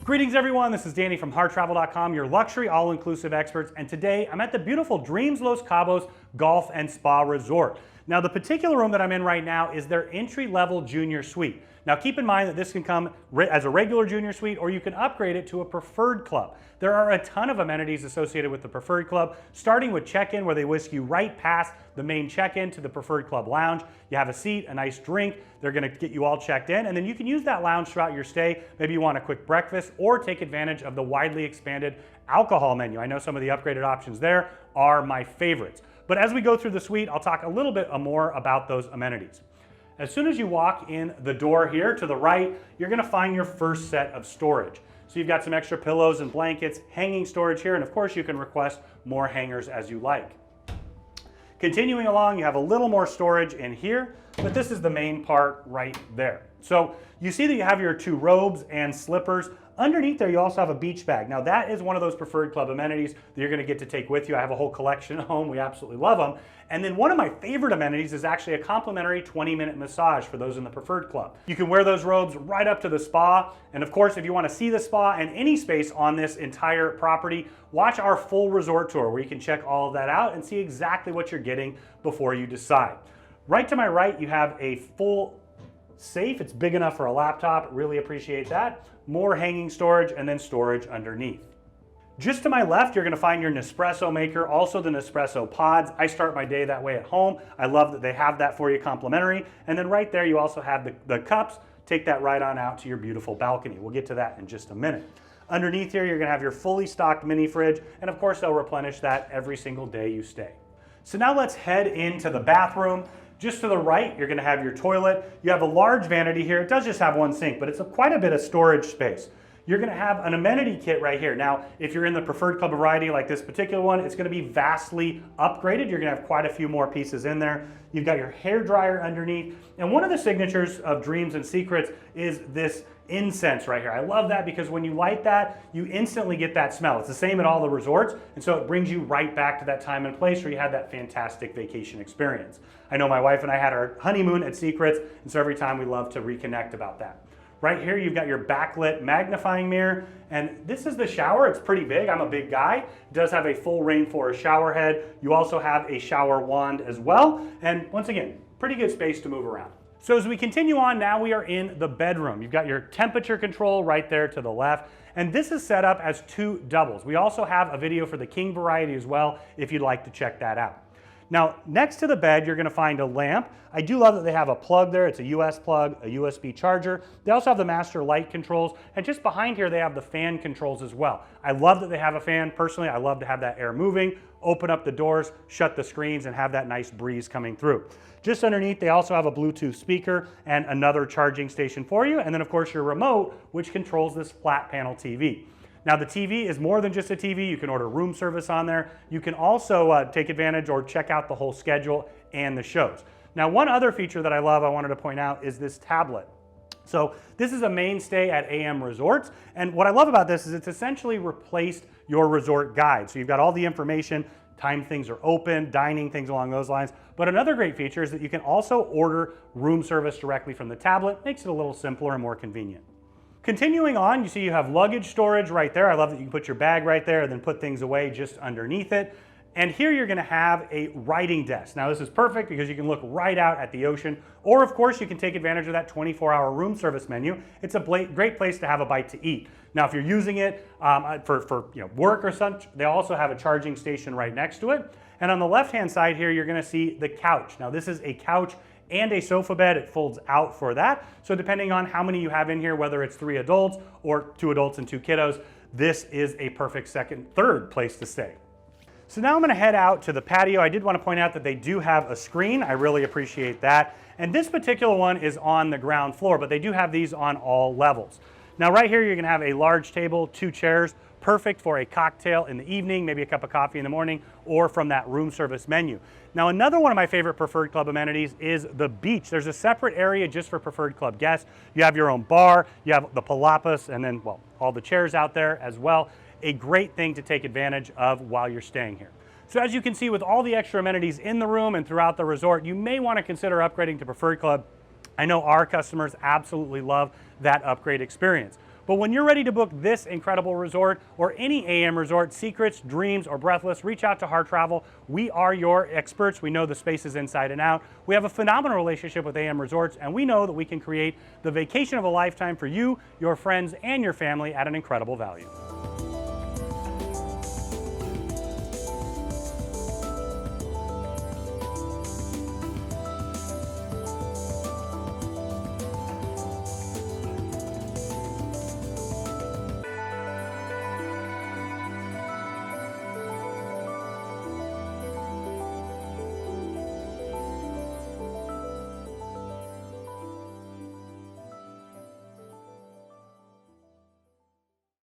Greetings everyone, this is Danny from HarrTravel.com, your luxury all-inclusive experts, and today I'm at the beautiful Dreams Los Cabos Golf and Spa Resort. Now the particular room that I'm in right now is their entry-level junior suite. Now keep in mind that this can come as a regular junior suite or you can upgrade it to a preferred club. There are a ton of amenities associated with the preferred club, starting with check-in where they whisk you right past the main check-in to the preferred club lounge. You have a seat, a nice drink, they're gonna get you all checked in, and then you can use that lounge throughout your stay. Maybe you want a quick breakfast or take advantage of the widely expanded alcohol menu. I know some of the upgraded options there are my favorites. But as we go through the suite, I'll talk a little bit more about those amenities. As soon as you walk in the door here to the right, you're gonna find your first set of storage. So you've got some extra pillows and blankets, hanging storage here, and of course you can request more hangers as you like. Continuing along, you have a little more storage in here, but this is the main part right there. So you see that you have your two robes and slippers. Underneath there, you also have a beach bag. Now that is one of those preferred club amenities that you're gonna get to take with you. I have a whole collection at home, we absolutely love them. And then one of my favorite amenities is actually a complimentary 20-minute massage for those in the preferred club. You can wear those robes right up to the spa. And of course, if you wanna see the spa and any space on this entire property, watch our full resort tour where you can check all of that out and see exactly what you're getting before you decide. Right to my right, you have a full safe. It's big enough for a laptop, really appreciate that. More hanging storage and then storage underneath. Just to my left, you're gonna find your Nespresso maker, also the Nespresso pods. I start my day that way at home. I love that they have that for you complimentary. And then right there, you also have the cups. Take that right on out to your beautiful balcony. We'll get to that in just a minute. Underneath here, you're gonna have your fully stocked mini fridge. And of course, they'll replenish that every single day you stay. So now let's head into the bathroom. Just to the right, you're gonna have your toilet. You have a large vanity here. It does just have one sink, but it's quite a bit of storage space. You're gonna have an amenity kit right here. Now, if you're in the preferred club variety like this particular one, it's gonna be vastly upgraded. You're gonna have quite a few more pieces in there. You've got your hair dryer underneath. And one of the signatures of Dreams and Secrets is this incense right here. I love that because when you light that, you instantly get that smell. It's the same at all the resorts, and so it brings you right back to that time and place where you had that fantastic vacation experience. I know my wife and I had our honeymoon at Secrets, and so every time we love to reconnect about that. Right here, you've got your backlit magnifying mirror, and this is the shower. It's pretty big. I'm a big guy. It does have a full rainforest shower head. You also have a shower wand as well, and once again, pretty good space to move around. So as we continue on, now we are in the bedroom. You've got your temperature control right there to the left, and this is set up as two doubles. We also have a video for the king variety as well, if you'd like to check that out. Now, next to the bed, you're gonna find a lamp. I do love that they have a plug there. It's a US plug, a USB charger. They also have the master light controls, and just behind here, they have the fan controls as well. I love that they have a fan. Personally, I love to have that air moving, open up the doors, shut the screens, and have that nice breeze coming through. Just underneath, they also have a Bluetooth speaker and another charging station for you, and then of course your remote, which controls this flat panel TV. Now the TV is more than just a TV. You can order room service on there. You can also take advantage or check out the whole schedule and the shows. Now one other feature that I love, I wanted to point out, is this tablet. So this is a mainstay at AM Resorts, and what I love about this is it's essentially replaced your resort guide. So you've got all the information, time things are open, dining, things along those lines. But another great feature is that you can also order room service directly from the tablet. Makes it a little simpler and more convenient. Continuing on, you see you have luggage storage right there. I love that you can put your bag right there and then put things away just underneath it. And here you're gonna have a writing desk. Now this is perfect because you can look right out at the ocean, or of course you can take advantage of that 24-hour room service menu. It's a great place to have a bite to eat. Now if you're using it for work or such, they also have a charging station right next to it. And on the left-hand side here, you're gonna see the couch. Now this is a couch and a sofa bed. It folds out for that. So depending on how many you have in here, whether it's 3 adults or 2 adults and 2 kiddos, this is a perfect third place to stay. So now I'm gonna head out to the patio. I did wanna point out that they do have a screen. I really appreciate that. And this particular one is on the ground floor, but they do have these on all levels. Now right here, you're gonna have a large table, 2 chairs, perfect for a cocktail in the evening, maybe a cup of coffee in the morning, or from that room service menu. Now another one of my favorite preferred club amenities is the beach. There's a separate area just for preferred club guests. You have your own bar, you have the palapas, and then, well, all the chairs out there as well. A great thing to take advantage of while you're staying here. So as you can see, with all the extra amenities in the room and throughout the resort, you may want to consider upgrading to preferred club. I know our customers absolutely love that upgrade experience. But when you're ready to book this incredible resort or any AM resort, secrets, dreams, or breathless, reach out to Harr Travel. We are your experts. We know the spaces inside and out. We have a phenomenal relationship with AM Resorts, and we know that we can create the vacation of a lifetime for you, your friends, and your family at an incredible value.